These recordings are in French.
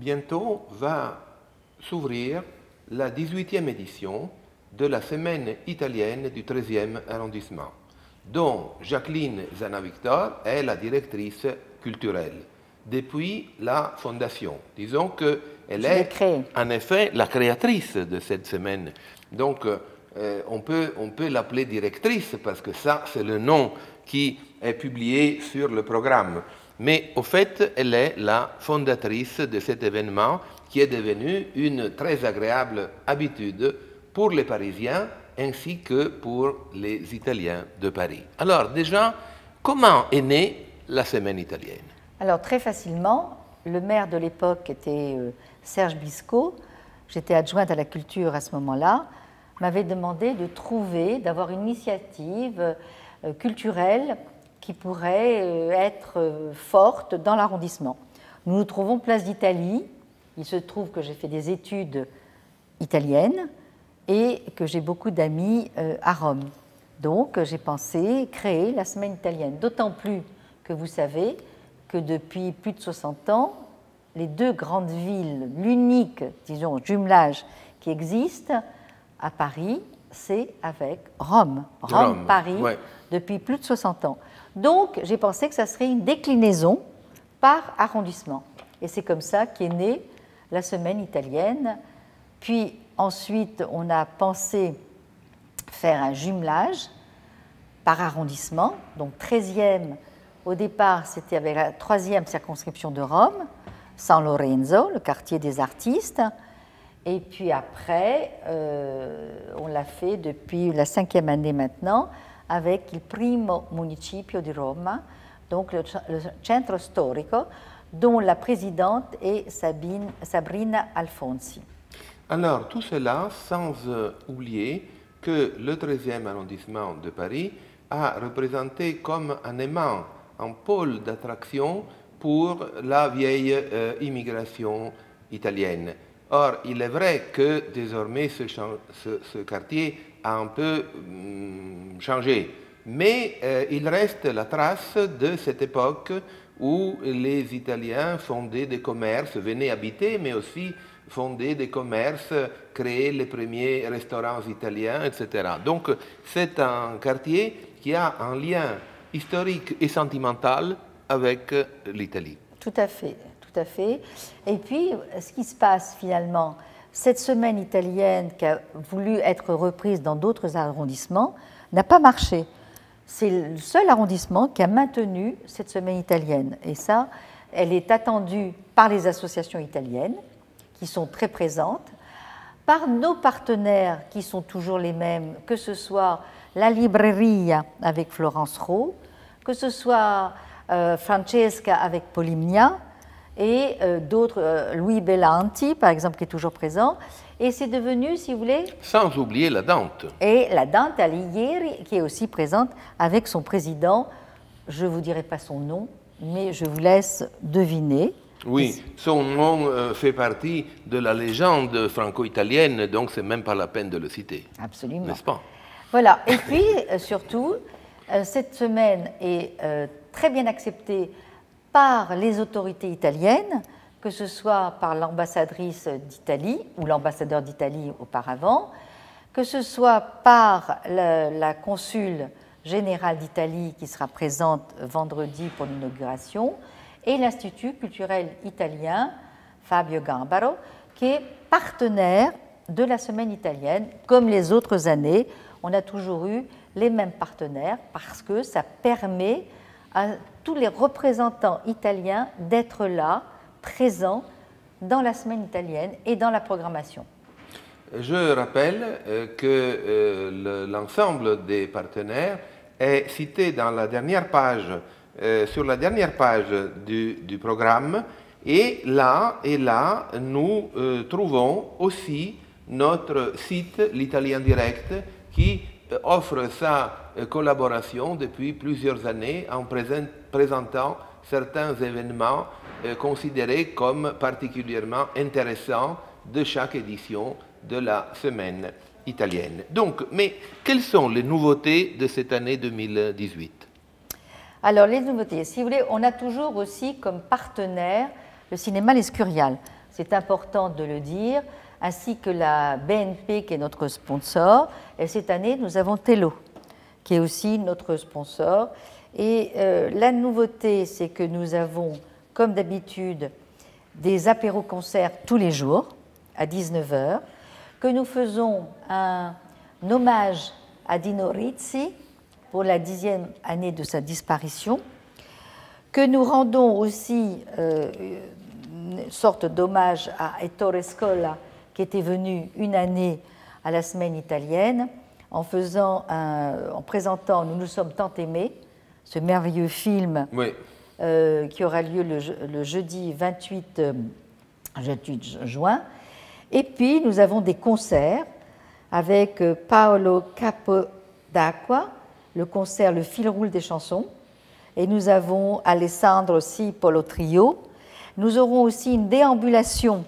bientôt va s'ouvrir la 18e édition de la Semaine italienne du 13e arrondissement, dont Jacqueline Zana-Victor est la directrice culturelle depuis la fondation. Disons qu'elle est en effet la créatrice de cette semaine. Donc on peut l'appeler directrice parce que ça, c'est le nom qui est publié sur le programme. Mais au fait, elle est la fondatrice de cet événement qui est devenu une très agréable habitude pour les Parisiens ainsi que pour les Italiens de Paris. Alors déjà, comment est née la Semaine italienne? Alors très facilement, le maire de l'époque était Serge Biscot, j'étais adjointe à la culture à ce moment-là, m'avait demandé de trouver, d'avoir une initiative culturelle qui pourrait être forte dans l'arrondissement. Nous nous trouvons place d'Italie. Il se trouve que j'ai fait des études italiennes et que j'ai beaucoup d'amis à Rome. Donc j'ai pensé créer la Semaine italienne, d'autant plus que vous savez que depuis plus de 60 ans, les deux grandes villes, l'unique, disons, jumelage qui existe à Paris, c'est avec Rome. Rome-Paris, ouais. Depuis plus de 60 ans. Donc, j'ai pensé que ça serait une déclinaison par arrondissement. Et c'est comme ça qu'est née la Semaine italienne. Puis ensuite, on a pensé faire un jumelage par arrondissement. Donc, 13e, au départ, c'était avec la 3e circonscription de Rome, San Lorenzo, le quartier des artistes. Et puis après, on l'a fait depuis la 5e année maintenant, avec il primo municipio di Roma, donc le centro storico, dont la présidente est Sabrina Alfonsi. Alors, tout cela sans oublier que le 13e arrondissement de Paris a représenté comme un aimant, un pôle d'attraction pour la vieille immigration italienne. Or, il est vrai que désormais ce quartier a un peu changé, mais il reste la trace de cette époque où les Italiens fondaient des commerces, venaient habiter, mais aussi fondaient des commerces, créaient les premiers restaurants italiens, etc. Donc, c'est un quartier qui a un lien historique et sentimental avec l'Italie. Tout à fait. Tout à fait. Et puis, ce qui se passe finalement, cette semaine italienne qui a voulu être reprise dans d'autres arrondissements n'a pas marché. C'est le seul arrondissement qui a maintenu cette semaine italienne. Et ça, elle est attendue par les associations italiennes, qui sont très présentes, par nos partenaires, qui sont toujours les mêmes, que ce soit la Libreria avec Florence Rowe, que ce soit Francesca avec Polimnia, et d'autres, Louis Bellanti, par exemple, qui est toujours présent. Et c'est devenu, si vous voulez... Sans oublier la Dante. Et la Dante Alighieri, qui est aussi présente avec son président. Je ne vous dirai pas son nom, mais je vous laisse deviner. Oui, son nom fait partie de la légende franco-italienne, donc c'est même pas la peine de le citer. Absolument. N'est-ce pas? Voilà. Et puis, surtout, cette semaine est très bien acceptée par les autorités italiennes, que ce soit par l'ambassadrice d'Italie ou l'ambassadeur d'Italie auparavant, que ce soit par la consule générale d'Italie qui sera présente vendredi pour l'inauguration, et l'Institut culturel italien Fabio Gambaro, qui est partenaire de la Semaine italienne. Comme les autres années, on a toujours eu les mêmes partenaires parce que ça permet à tous les représentants italiens d'être là, présents dans la semaine italienne et dans la programmation. Je rappelle que l'ensemble des partenaires est cité dans la dernière page, sur la dernière page du programme, et là, nous trouvons aussi notre site, l'Italien Direct, qui offre sa collaboration depuis plusieurs années en présentant certains événements considérés comme particulièrement intéressants de chaque édition de la semaine italienne. Donc, mais quelles sont les nouveautés de cette année 2018? Alors, les nouveautés, si vous voulez, on a toujours aussi comme partenaire le cinéma L'Escurial. c'est important de le dire, ainsi que la BNP qui est notre sponsor. Et cette année, nous avons Tello, qui est aussi notre sponsor. Et la nouveauté, c'est que nous avons, comme d'habitude, des apéros-concerts tous les jours à 19h, que nous faisons un hommage à Dino Rizzi pour la 10e année de sa disparition, que nous rendons aussi une sorte d'hommage à Ettore Scola, qui était venu une année à la semaine italienne, en présentant Nous nous sommes tant aimés, ce merveilleux film Oui. Qui aura lieu le jeudi 28 juin. Et puis, nous avons des concerts avec Paolo Capodacqua, le concert Le fil rouge des chansons, et nous avons Alessandro Cipolo Trio. Nous aurons aussi une déambulation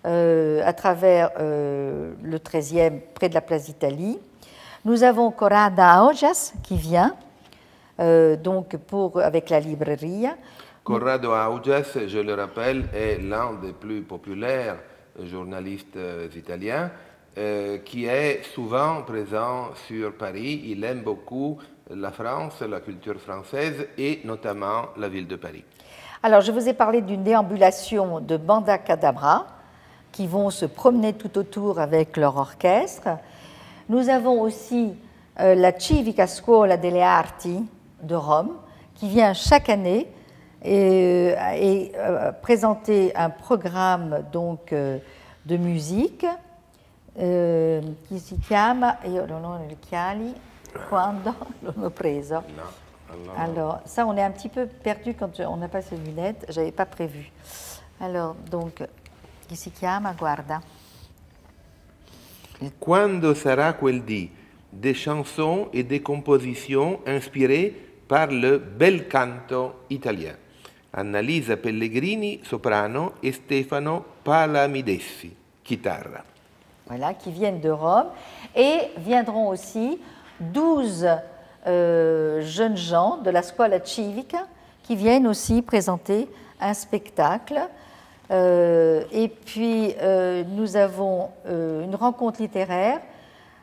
à travers le 13e, près de la place d'Italie. Nous avons Corrada Augias qui vient, donc avec la Libreria. Corrado Augias, je le rappelle, est l'un des plus populaires journalistes italiens qui est souvent présent sur Paris. Il aime beaucoup la France, la culture française et notamment la ville de Paris. Alors, je vous ai parlé d'une déambulation de Banda Cadabra qui vont se promener tout autour avec leur orchestre. Nous avons aussi la Civica Scuola delle Arti de Rome qui vient chaque année et présenter un programme donc, de musique qui si chiama, io non ho gli occhiali, quando l'ho preso. No, Alors, ça, on est un petit peu perdu quand on n'a pas ces lunettes, je n'avais pas prévu. Alors, donc, qui si chiama, guarda. Quando sarà quel dì, des chansons et des compositions inspirées par le bel canto italien. Annalisa Pellegrini, soprano, et Stefano Palamidessi, chitarra. Voilà, qui viennent de Rome. Et viendront aussi 12 jeunes gens de la Scuola Civica qui viennent aussi présenter un spectacle. Et puis, nous avons une rencontre littéraire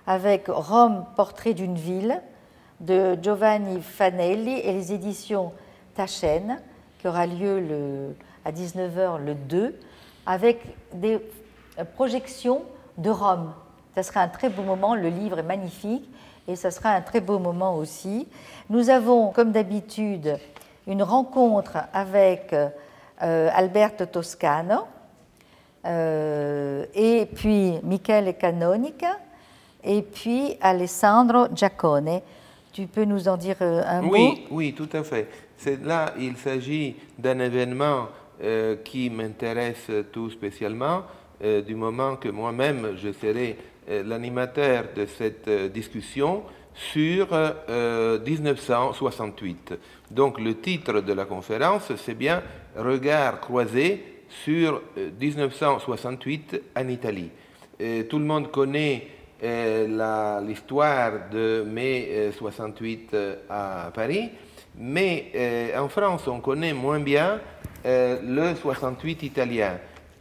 avec Rome, portrait d'une ville, de Giovanni Fanelli et les éditions Taschen, qui aura lieu à 19h le 2, avec des projections de Rome. Ça sera un très beau moment, le livre est magnifique, et ça sera un très beau moment aussi. Nous avons, comme d'habitude, une rencontre avec Alberto Toscano, et puis Michele Canonica, et puis Alessandro Giacone. Tu peux nous en dire un mot? Oui, tout à fait. Là, il s'agit d'un événement qui m'intéresse tout spécialement, du moment que moi-même, je serai l'animateur de cette discussion sur 1968. Donc, le titre de la conférence, c'est bien « Regard croisé sur 1968 en Italie ». Tout le monde connaît l'histoire de mai 68 à Paris, mais en France, on connaît moins bien le 68 italien.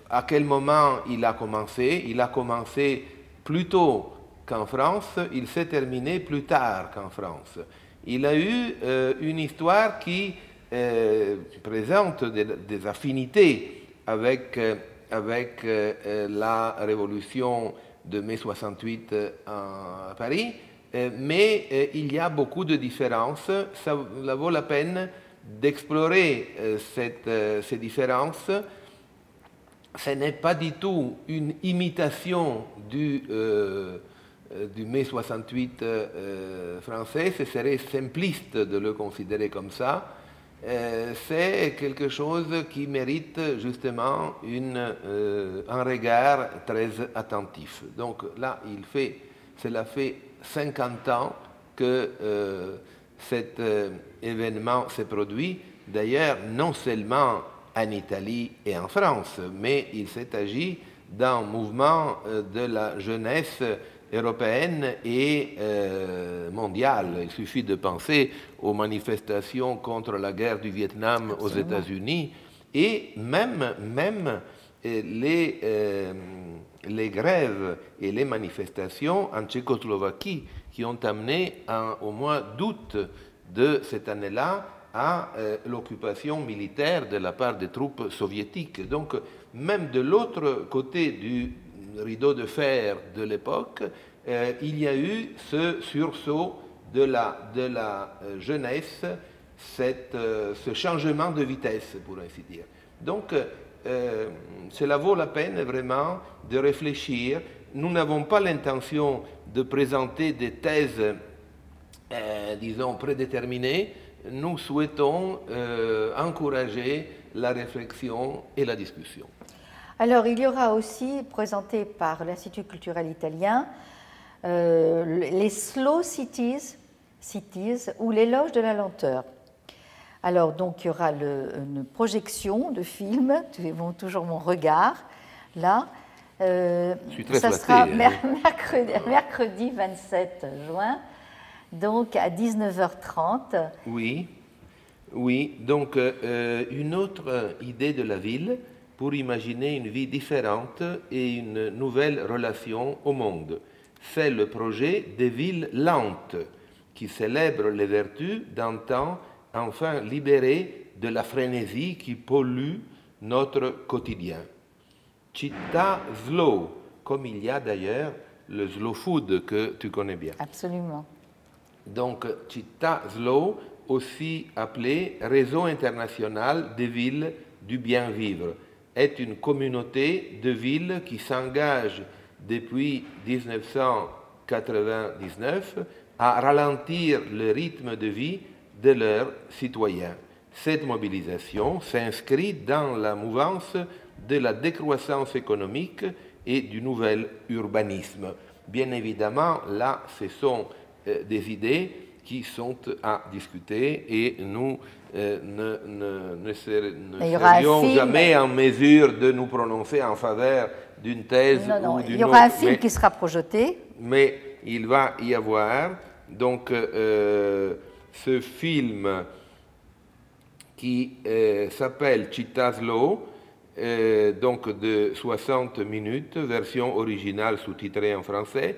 À quel moment il a commencé? Il a commencé plus tôt qu'en France, il s'est terminé plus tard qu'en France. Il a eu une histoire qui présente des affinités avec la révolution de mai 68 à Paris, mais il y a beaucoup de différences. Ça vaut la peine d'explorer ces différences. Ce n'est pas du tout une imitation du mai 68 français, ce serait simpliste de le considérer comme ça. C'est quelque chose qui mérite justement un regard très attentif. Donc là, cela fait 50 ans que cet événement s'est produit. D'ailleurs, non seulement en Italie et en France, mais il s'est agi d'un mouvement de la jeunesse européenne et mondiale. Il suffit de penser aux manifestations contre la guerre du Vietnam aux États-Unis et même les grèves et les manifestations en Tchécoslovaquie qui ont amené au mois d'août de cette année-là à l'occupation militaire de la part des troupes soviétiques. Donc, même de l'autre côté du rideau de fer de l'époque, il y a eu ce sursaut de la jeunesse, ce changement de vitesse, pour ainsi dire. Donc, cela vaut la peine vraiment de réfléchir. Nous n'avons pas l'intention de présenter des thèses, disons, prédéterminées. Nous souhaitons encourager la réflexion et la discussion. Alors, il y aura aussi, présenté par l'Institut culturel italien, les Slow Cities ou l'éloge de la lenteur. Alors, donc, il y aura une projection de film, tu vois toujours mon regard, là. Je suis très ça flatté, sera mercredi 27 juin, donc à 19h30. Oui, oui. Donc, une autre idée de la ville pour imaginer une vie différente et une nouvelle relation au monde. C'est le projet des villes lentes qui célèbre les vertus d'un temps enfin libéré de la frénésie qui pollue notre quotidien. Città slow, comme il y a d'ailleurs le slow food que tu connais bien. Absolument. Donc, Città slow, aussi appelé Réseau international des villes du bien vivre, est une communauté de villes qui s'engage depuis 1999 à ralentir le rythme de vie de leurs citoyens. Cette mobilisation s'inscrit dans la mouvance de la décroissance économique et du nouvel urbanisme. Bien évidemment, là, ce sont des idées qui sont à discuter et nous ne serions jamais en mesure de nous prononcer en faveur d'une thèse ou d'une autre. Il y aura un film qui sera projeté. Mais il va y avoir donc ce film qui s'appelle Città Slow, donc de 60 minutes, version originale sous-titrée en français.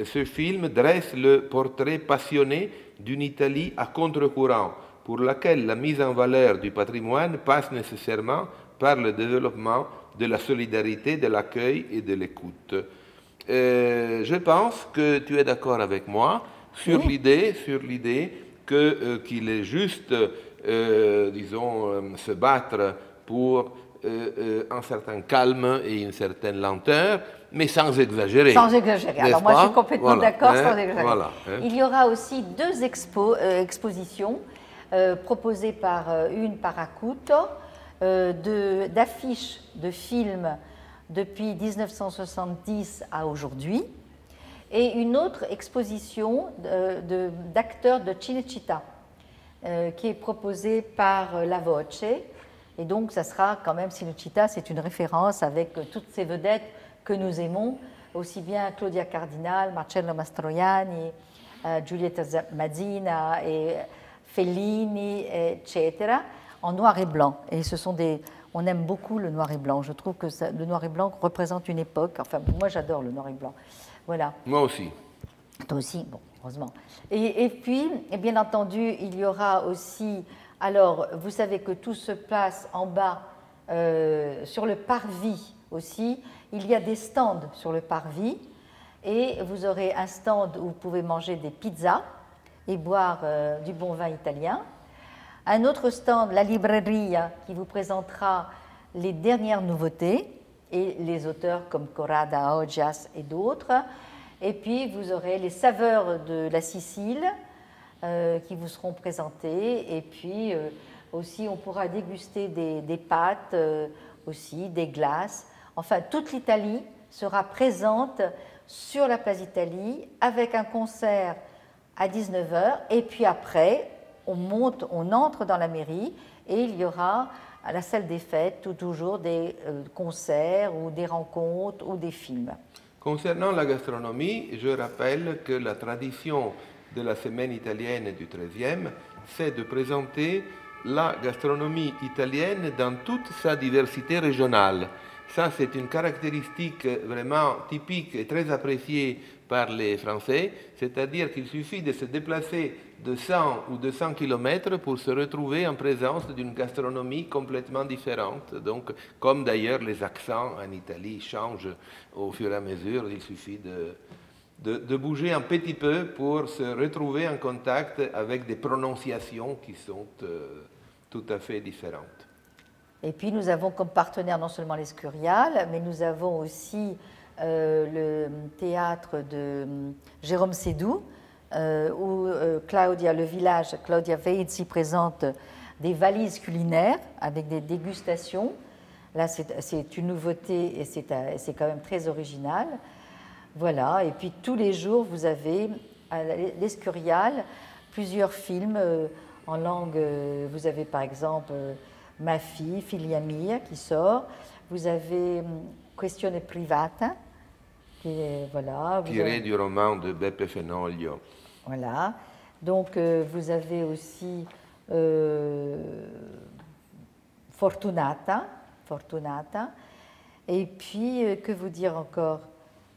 Ce film dresse le portrait passionné d'une Italie à contre-courant, pour laquelle la mise en valeur du patrimoine passe nécessairement par le développement de la solidarité, de l'accueil et de l'écoute. Je pense que tu es d'accord avec moi sur l'idée qu'il est juste, disons, se battre pour un certain calme et une certaine lenteur, mais sans exagérer. Sans exagérer. Alors moi, je suis complètement d'accord, sans exagérer. Voilà, Il y aura aussi deux expositions proposées une par Acuto, d'affiches de films depuis 1970 à aujourd'hui, et une autre exposition d'acteurs de Cinecittà qui est proposée par La Voce. Et donc, ça sera quand même, Cinecittà, c'est une référence avec toutes ces vedettes que nous aimons, aussi bien Claudia Cardinal, Marcello Mastroianni, Giulietta Mazzina, et Fellini, etc., en noir et blanc. Et ce sont on aime beaucoup le noir et blanc. Je trouve que le noir et blanc représente une époque. Enfin, moi, j'adore le noir et blanc. Voilà. Moi aussi. Toi aussi, bon, heureusement. Et puis, et bien entendu, il y aura aussi... Alors, vous savez que tout se place en bas, sur le parvis aussi. Il y a des stands sur le parvis. Et vous aurez un stand où vous pouvez manger des pizzas et boire du bon vin italien. Un autre stand, la Libreria, qui vous présentera les dernières nouveautés et les auteurs comme Corrada, Augias et d'autres. Et puis, vous aurez les saveurs de la Sicile qui vous seront présentées. Et puis, aussi, on pourra déguster des pâtes, aussi, des glaces. Enfin, toute l'Italie sera présente sur la place d'Italie avec un concert à 19h. Et puis après, on entre dans la mairie et il y aura à la salle des fêtes toujours des concerts ou des rencontres ou des films. Concernant la gastronomie, je rappelle que la tradition de la semaine italienne du XIIIe, c'est de présenter la gastronomie italienne dans toute sa diversité régionale. Ça, c'est une caractéristique vraiment typique et très appréciée par les Français, c'est-à-dire qu'il suffit de se déplacer de 100 ou 200 km pour se retrouver en présence d'une gastronomie complètement différente. Donc, comme d'ailleurs les accents en Italie changent au fur et à mesure, il suffit de bouger un petit peu pour se retrouver en contact avec des prononciations qui sont tout à fait différentes. Et puis nous avons comme partenaire non seulement l'Escurial, mais nous avons aussi le théâtre de Jérôme Sédou, où Claudia, le village, Claudia Veizzi présente des valises culinaires avec des dégustations. Là, c'est une nouveauté et c'est quand même très original. Voilà, et puis tous les jours, vous avez à l'Escurial plusieurs films en langue. Vous avez par exemple Ma fille, Figlia mia, qui sort. Vous avez Questione privata, qui est, voilà. Tiré du roman de Beppe Fenoglio. Voilà. Donc, vous avez aussi Fortunata. Et puis, que vous dire encore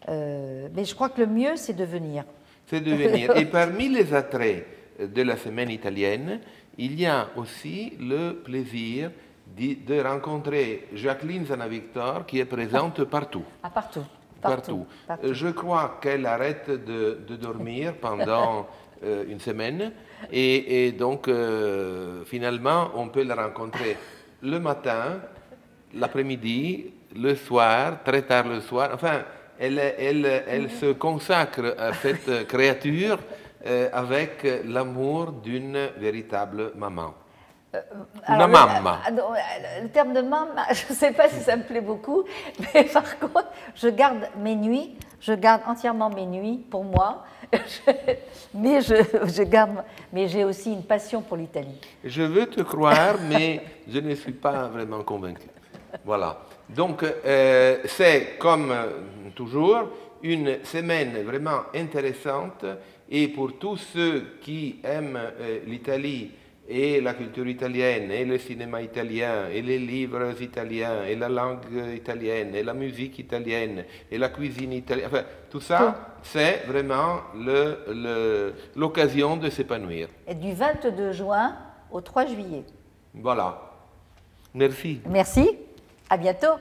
mais je crois que le mieux, c'est de venir. C'est de venir. Et parmi les attraits de la semaine italienne, il y a aussi le plaisir de rencontrer Jacqueline Zanavictor qui est présente partout. Ah, partout. Je crois qu'elle arrête de dormir pendant une semaine et donc finalement on peut la rencontrer le matin, l'après-midi, le soir, très tard le soir. Enfin, elle se consacre à cette créature avec l'amour d'une véritable maman. Una mamma. Le terme de maman, je ne sais pas si ça me plaît beaucoup, mais par contre, je garde mes nuits, je garde entièrement mes nuits pour moi, mais mais j'ai aussi une passion pour l'Italie. Je veux te croire, mais je ne suis pas vraiment convaincu. Voilà. Donc, c'est comme toujours une semaine vraiment intéressante et pour tous ceux qui aiment l'Italie et la culture italienne et le cinéma italien et les livres italiens et la langue italienne et la musique italienne et la cuisine italienne, enfin, tout ça, c'est vraiment l'occasion de s'épanouir. Et du 22 juin au 3 juillet. Voilà. Merci. Merci. À bientôt.